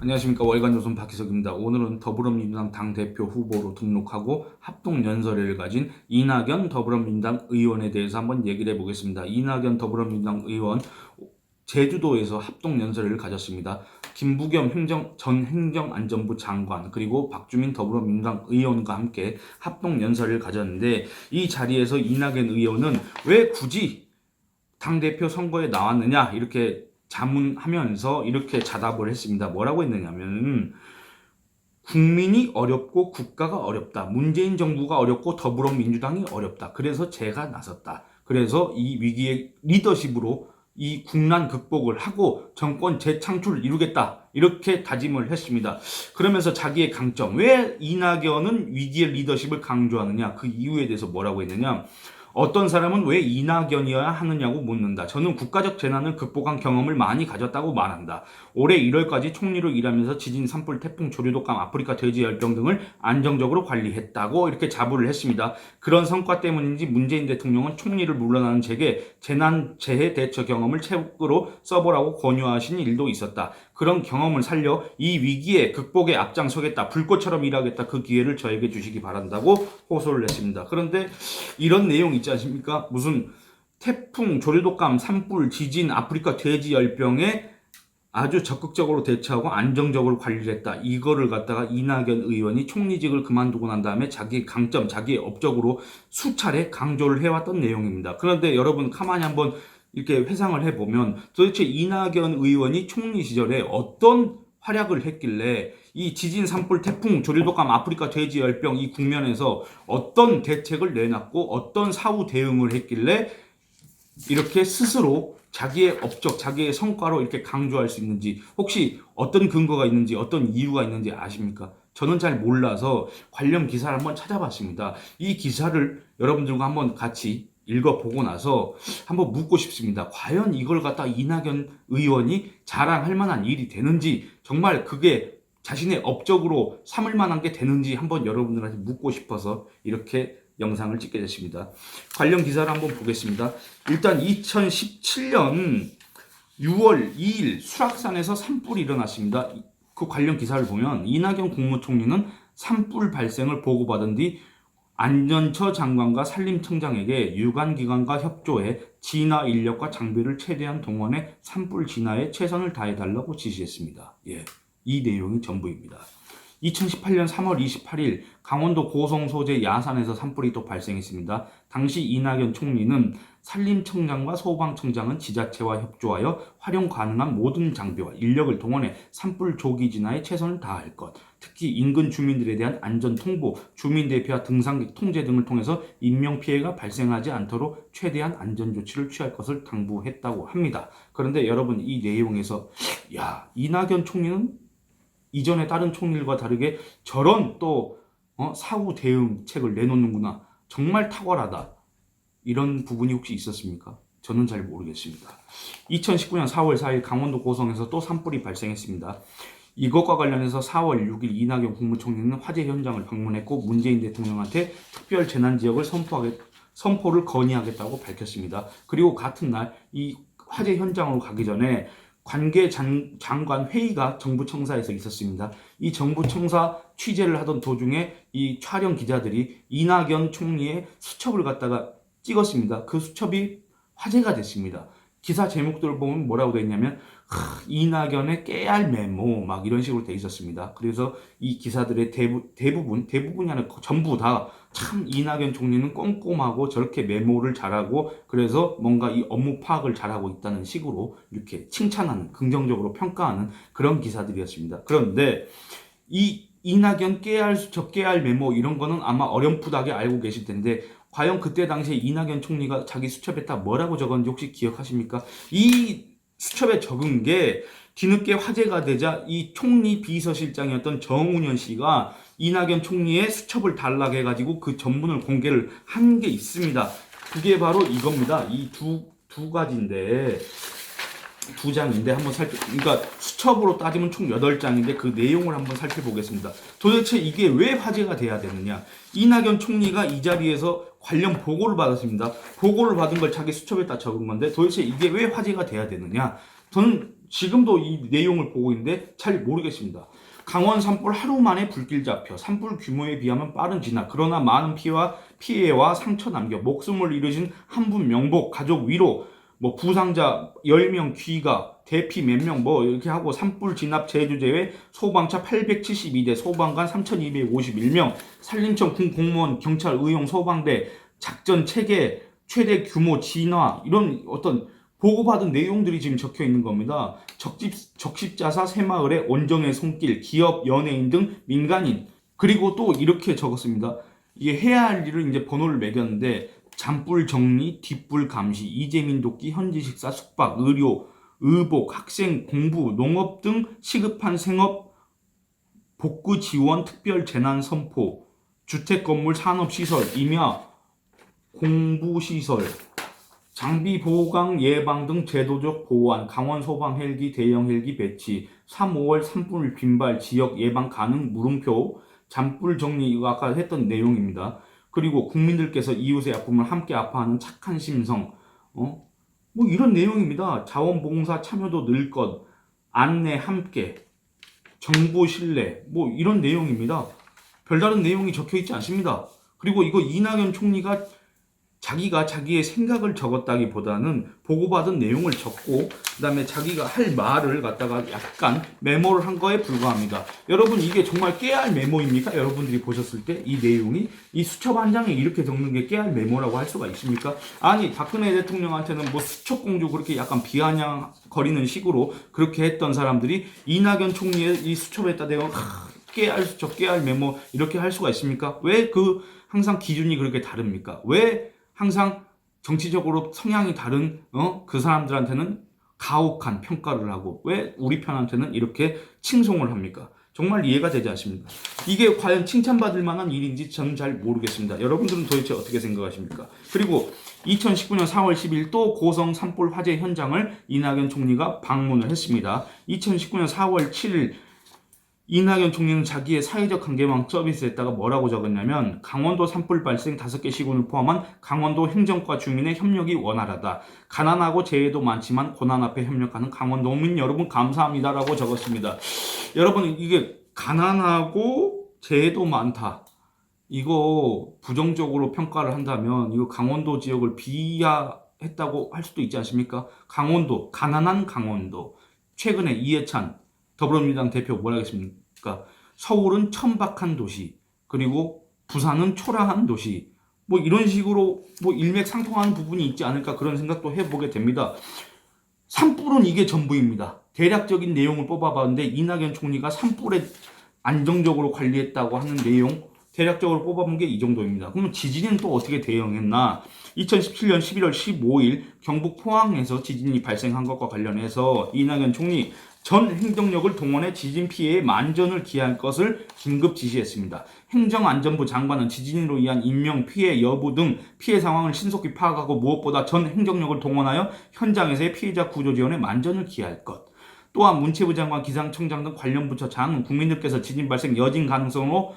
안녕하십니까. 월간조선 박희석입니다. 오늘은 더불어민주당 당대표 후보로 등록하고 합동연설회를 가진 이낙연 더불어민주당 의원에 대해서 한번 얘기를 해보겠습니다. 이낙연 더불어민주당 의원 제주도에서 합동연설회를 가졌습니다. 김부겸 전 행정안전부 장관 그리고 박주민 더불어민주당 의원과 함께 합동연설회를 가졌는데, 이 자리에서 이낙연 의원은 왜 굳이 당대표 선거에 나왔느냐 이렇게 자문하면서 이렇게 자답을 했습니다. 뭐라고 했느냐면, 국민이 어렵고 국가가 어렵다. 문재인 정부가 어렵고 더불어민주당이 어렵다. 그래서 제가 나섰다. 그래서 이 위기의 리더십으로 이 국난 극복을 하고 정권 재창출을 이루겠다. 이렇게 다짐을 했습니다. 그러면서 자기의 강점, 왜 이낙연은 위기의 리더십을 강조하느냐, 그 이유에 대해서 뭐라고 했느냐, 어떤 사람은 왜 이낙연이어야 하느냐고 묻는다. 저는 국가적 재난을 극복한 경험을 많이 가졌다고 말한다. 올해 1월까지 총리로 일하면서 지진, 산불, 태풍, 조류독감, 아프리카 돼지 열병 등을 안정적으로 관리했다고 이렇게 자부를 했습니다. 그런 성과 때문인지 문재인 대통령은 총리를 물러나는 제게 재난재해 대처 경험을 책으로 써보라고 권유하신 일도 있었다. 그런 경험을 살려 이 위기에 극복에 앞장서겠다. 불꽃처럼 일하겠다. 그 기회를 저에게 주시기 바란다고 호소를 했습니다. 그런데 이런 내용 있지 않습니까? 무슨 태풍, 조류독감, 산불, 지진, 아프리카 돼지 열병에 아주 적극적으로 대처하고 안정적으로 관리를 했다. 이거를 갖다가 이낙연 의원이 총리직을 그만두고 난 다음에 자기의 강점, 자기의 업적으로 수차례 강조를 해왔던 내용입니다. 그런데 여러분 가만히 한번 이렇게 회상을 해보면, 도대체 이낙연 의원이 총리 시절에 어떤 활약을 했길래 이 지진, 산불, 태풍, 조류독감, 아프리카 돼지 열병 이 국면에서 어떤 대책을 내놨고 어떤 사후 대응을 했길래 이렇게 스스로 자기의 업적, 자기의 성과로 이렇게 강조할 수 있는지, 혹시 어떤 근거가 있는지, 어떤 이유가 있는지 아십니까? 저는 잘 몰라서 관련 기사를 한번 찾아봤습니다. 이 기사를 여러분들과 한번 같이 읽어보고 나서 한번 묻고 싶습니다. 과연 이걸 갖다 이낙연 의원이 자랑할 만한 일이 되는지, 정말 그게 자신의 업적으로 삼을 만한 게 되는지 한번 여러분들한테 묻고 싶어서 이렇게 영상을 찍게 됐습니다. 관련 기사를 한번 보겠습니다. 일단 2017년 6월 2일 수락산에서 산불이 일어났습니다. 그 관련 기사를 보면 이낙연 국무총리는 산불 발생을 보고받은 뒤 안전처 장관과 산림청장에게 유관기관과 협조해 진화 인력과 장비를 최대한 동원해 산불 진화에 최선을 다해달라고 지시했습니다. 이 내용이 전부입니다. 2018년 3월 28일 강원도 고성 소재 야산에서 산불이 또 발생했습니다. 당시 이낙연 총리는 산림청장과 소방청장은 지자체와 협조하여 활용 가능한 모든 장비와 인력을 동원해 산불 조기 진화에 최선을 다할 것, 특히 인근 주민들에 대한 안전 통보, 주민 대피와 등산객 통제 등을 통해서 인명피해가 발생하지 않도록 최대한 안전조치를 취할 것을 당부했다고 합니다. 그런데 여러분, 이 내용에서 이낙연 총리는 이전에 다른 총리들과 다르게 저런 또 사후 대응책을 내놓는구나, 정말 탁월하다, 이런 부분이 혹시 있었습니까? 저는 잘 모르겠습니다. 2019년 4월 4일 강원도 고성에서 또 산불이 발생했습니다. 이것과 관련해서 4월 6일 이낙연 국무총리는 화재 현장을 방문했고 문재인 대통령한테 특별 재난지역을 선포를 건의하겠다고 밝혔습니다. 그리고 같은 날 이 화재 현장으로 가기 전에 관계 장관 회의가 정부청사에서 있었습니다. 이 정부청사 취재를 하던 도중에 이 촬영 기자들이 이낙연 총리의 수첩을 갖다가 찍었습니다. 그 수첩이 화제가 됐습니다. 기사 제목들을 보면 뭐라고 되어 있냐면 이낙연의 깨알 메모 막 이런 식으로 되어 있었습니다. 그래서 이 기사들의 대부분이 아니라 전부 다 참 이낙연 총리는 꼼꼼하고 저렇게 메모를 잘하고 그래서 뭔가 이 업무 파악을 잘하고 있다는 식으로 이렇게 칭찬하는, 긍정적으로 평가하는 그런 기사들이었습니다. 그런데 이 이낙연 깨알 수첩, 깨알 메모 이런 거는 아마 어렴풋하게 알고 계실 텐데, 과연 그때 당시에 이낙연 총리가 자기 수첩에다 뭐라고 적었는지 혹시 기억하십니까? 이 수첩에 적은 게 뒤늦게 화제가 되자 이 총리 비서실장이었던 정운현 씨가 이낙연 총리의 수첩을 달라고 해가지고 그 전문을 공개를 한 게 있습니다. 그게 바로 이겁니다. 이 두 가지인데, 두 장인데 한번 그러니까 수첩으로 따지면 총 8장인데 그 내용을 한번 살펴보겠습니다. 도대체 이게 왜 화제가 돼야 되느냐? 이낙연 총리가 이 자리에서 관련 보고를 받았습니다. 보고를 받은 걸 자기 수첩에다 적은 건데 도대체 이게 왜 화제가 돼야 되느냐? 저는 지금도 이 내용을 보고 있는데 잘 모르겠습니다. 강원 산불 하루 만에 불길 잡혀 산불 규모에 비하면 빠른 진화 그러나 많은 피해와 상처 남겨 목숨을 잃으신 한 분 명복 가족 위로 뭐 부상자 10명 귀가 대피 몇 명 뭐 이렇게 하고 산불 진압 제주 제외 소방차 872대 소방관 3251명 산림청 군 공무원 경찰 의용 소방대 작전 체계 최대 규모 진화 이런 어떤 보고받은 내용들이 지금 적혀 있는 겁니다. 적십자사 새마을의 원정의 손길, 기업, 연예인 등 민간인 그리고 또 이렇게 적었습니다. 이게 해야 할 일을 이제 번호를 매겼는데 잔불 정리, 뒷불 감시, 이재민 돕기, 현지 식사, 숙박, 의료, 의복, 학생, 공부, 농업 등 시급한 생업 복구 지원, 특별 재난 선포, 주택 건물 산업 시설, 임야, 공부 시설 장비 보강 예방 등 제도적 보완, 강원 소방 헬기 대형 헬기 배치, 3, 5월 산불 빈발 지역 예방 가능 물음표, 잔불 정리 이거 아까 했던 내용입니다. 그리고 국민들께서 이웃의 아픔을 함께 아파하는 착한 심성, 뭐 이런 내용입니다. 자원봉사 참여도 늘 것, 안내 함께, 정보 신뢰, 뭐 이런 내용입니다. 별다른 내용이 적혀 있지 않습니다. 그리고 이거 이낙연 총리가 자기가 자기의 생각을 적었다기보다는 보고받은 내용을 적고 그다음에 자기가 할 말을 갖다가 약간 메모를 한 거에 불과합니다. 여러분 이게 정말 깨알 메모입니까? 여러분들이 보셨을 때 이 내용이 이 수첩 한 장에 이렇게 적는 게 깨알 메모라고 할 수가 있습니까? 아니 박근혜 대통령한테는 뭐 수첩공주 그렇게 약간 비아냥거리는 식으로 그렇게 했던 사람들이 이낙연 총리의 이 수첩에다 대고 깨알 수첩 깨알 메모 이렇게 할 수가 있습니까? 왜 그 항상 기준이 그렇게 다릅니까? 왜 항상 정치적으로 성향이 다른 그 사람들한테는 가혹한 평가를 하고 왜 우리 편한테는 이렇게 칭송을 합니까? 정말 이해가 되지 않습니다. 이게 과연 칭찬받을 만한 일인지 저는 잘 모르겠습니다. 여러분들은 도대체 어떻게 생각하십니까? 그리고 2019년 4월 10일 또 고성 산불 화재 현장을 이낙연 총리가 방문을 했습니다. 2019년 4월 7일 이낙연 총리는 자기의 사회적 관계망 서비스에다가 뭐라고 적었냐면 강원도 산불 발생 5개 시군을 포함한 강원도 행정과 주민의 협력이 원활하다. 가난하고 재해도 많지만 고난 앞에 협력하는 강원도민 여러분 감사합니다라고 적었습니다. 여러분 이게 가난하고 재해도 많다. 이거 부정적으로 평가를 한다면 이거 강원도 지역을 비하했다고 할 수도 있지 않습니까? 강원도, 가난한 강원도. 최근에 이해찬 더불어민주당 대표 뭐라 했습니까? 서울은 천박한 도시, 그리고 부산은 초라한 도시, 뭐 이런 식으로 뭐 일맥상통하는 부분이 있지 않을까 그런 생각도 해보게 됩니다. 산불은 이게 전부입니다. 대략적인 내용을 뽑아봤는데 이낙연 총리가 산불에 안정적으로 관리했다고 하는 내용 대략적으로 뽑아본 게 이 정도입니다. 그러면 지진은 또 어떻게 대응했나? 2017년 11월 15일 경북 포항에서 지진이 발생한 것과 관련해서 이낙연 총리 전 행정력을 동원해 지진 피해에 만전을 기할 것을 긴급 지시했습니다. 행정안전부 장관은 지진으로 인한 인명 피해 여부 등 피해 상황을 신속히 파악하고 무엇보다 전 행정력을 동원하여 현장에서의 피해자 구조 지원에 만전을 기할 것. 또한 문체부 장관, 기상청장 등 관련 부처 장, 국민들께서 지진 발생 여진 가능성으로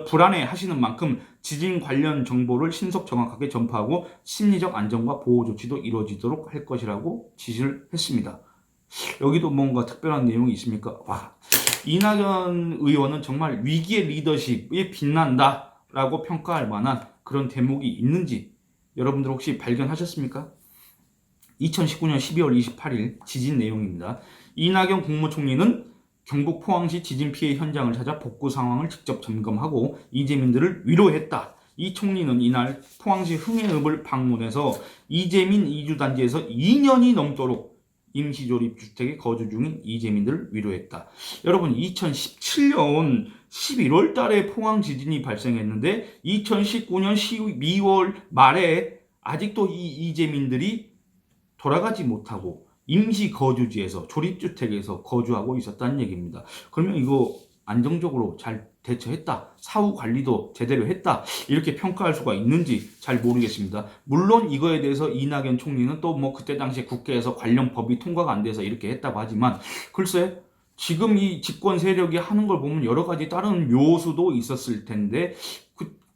불안해 하시는 만큼 지진 관련 정보를 신속 정확하게 전파하고 심리적 안정과 보호 조치도 이루어지도록 할 것이라고 지시를 했습니다. 여기도 뭔가 특별한 내용이 있습니까? 와, 이낙연 의원은 정말 위기의 리더십에 빛난다라고 평가할 만한 그런 대목이 있는지 여러분들 혹시 발견하셨습니까? 2019년 12월 28일 지진 내용입니다. 이낙연 국무총리는 경북 포항시 지진 피해 현장을 찾아 복구 상황을 직접 점검하고 이재민들을 위로했다. 이 총리는 이날 포항시 흥해읍을 방문해서 이재민 이주단지에서 2년이 넘도록 임시조립주택에 거주 중인 이재민들을 위로했다. 여러분 2017년 11월 달에 포항 지진이 발생했는데 2019년 12월 말에 아직도 이 이재민들이 돌아가지 못하고 임시 거주지에서 조립주택에서 거주하고 있었다는 얘기입니다. 그러면 이거 안정적으로 잘 대처했다, 사후 관리도 제대로 했다 이렇게 평가할 수가 있는지 잘 모르겠습니다. 물론 이거에 대해서 이낙연 총리는 또 뭐 그때 당시에 국회에서 관련 법이 통과가 안 돼서 이렇게 했다고 하지만 글쎄 지금 이 집권 세력이 하는 걸 보면 여러 가지 다른 묘수도 있었을 텐데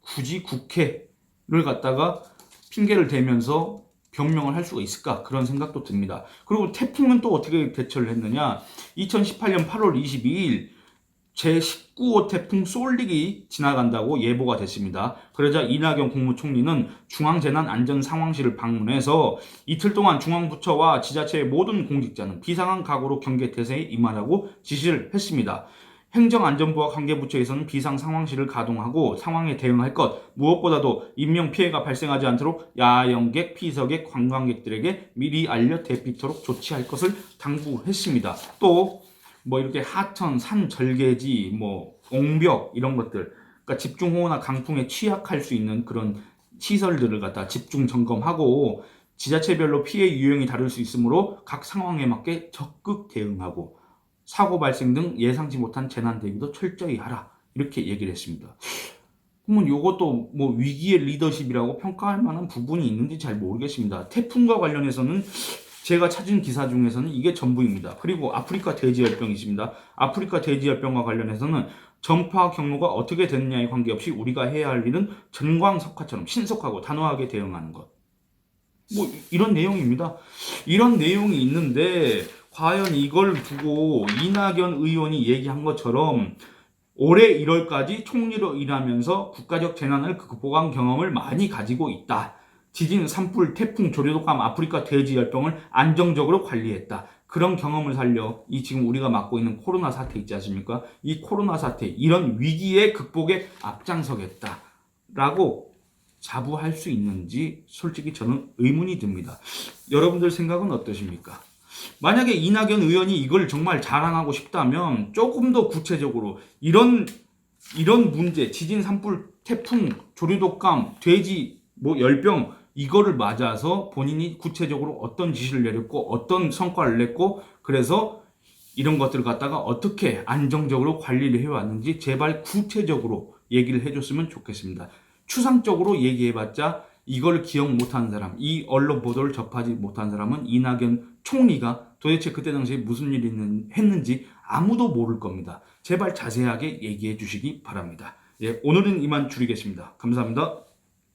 굳이 국회를 갖다가 핑계를 대면서 겸명을 할 수가 있을까? 그런 생각도 듭니다. 그리고 태풍은 또 어떻게 대처를 했느냐? 2018년 8월 22일 제19호 태풍 쏠릭이 지나간다고 예보가 됐습니다. 그러자 이낙연 국무총리는 중앙재난안전상황실을 방문해서 이틀 동안 중앙부처와 지자체의 모든 공직자는 비상한 각오로 경계 태세에 임하라고 지시를 했습니다. 행정안전부와 관계부처에서는 비상상황실을 가동하고 상황에 대응할 것, 무엇보다도 인명피해가 발생하지 않도록 야영객, 피서객, 관광객들에게 미리 알려 대피토록 조치할 것을 당부했습니다. 또 이렇게 하천, 산 절개지, 옹벽 이런 것들, 그러니까 집중호우나 강풍에 취약할 수 있는 그런 시설들을 갖다 집중 점검하고 지자체별로 피해 유형이 다를 수 있으므로 각 상황에 맞게 적극 대응하고 사고 발생 등 예상치 못한 재난 대비도 철저히 하라, 이렇게 얘기를 했습니다. 그러면 이것도 위기의 리더십이라고 평가할 만한 부분이 있는지 잘 모르겠습니다. 태풍과 관련해서는 제가 찾은 기사 중에서는 이게 전부입니다. 그리고 아프리카 돼지열병이 있습니다. 아프리카 돼지열병과 관련해서는 전파 경로가 어떻게 됐느냐에 관계없이 우리가 해야 할 일은 전광석화처럼 신속하고 단호하게 대응하는 것. 이런 내용입니다. 이런 내용이 있는데 과연 이걸 두고 이낙연 의원이 얘기한 것처럼 올해 1월까지 총리로 일하면서 국가적 재난을 극복한 경험을 많이 가지고 있다. 지진, 산불, 태풍, 조류독감, 아프리카 돼지열병을 안정적으로 관리했다. 그런 경험을 살려 이 지금 우리가 맡고 있는 코로나 사태 있지 않습니까? 이 코로나 사태, 이런 위기의 극복에 앞장서겠다 라고 자부할 수 있는지 솔직히 저는 의문이 듭니다. 여러분들 생각은 어떠십니까? 만약에 이낙연 의원이 이걸 정말 자랑하고 싶다면 조금 더 구체적으로 이런 문제, 지진, 산불, 태풍, 조류독감, 돼지, 열병, 이거를 맞아서 본인이 구체적으로 어떤 지시를 내렸고 어떤 성과를 냈고 그래서 이런 것들을 갖다가 어떻게 안정적으로 관리를 해왔는지 제발 구체적으로 얘기를 해줬으면 좋겠습니다. 추상적으로 얘기해봤자 이걸 기억 못하는 사람, 이 언론 보도를 접하지 못한 사람은 이낙연 총리가 도대체 그때 당시에 무슨 일이 했는지 아무도 모를 겁니다. 제발 자세하게 얘기해 주시기 바랍니다. 오늘은 이만 줄이겠습니다. 감사합니다.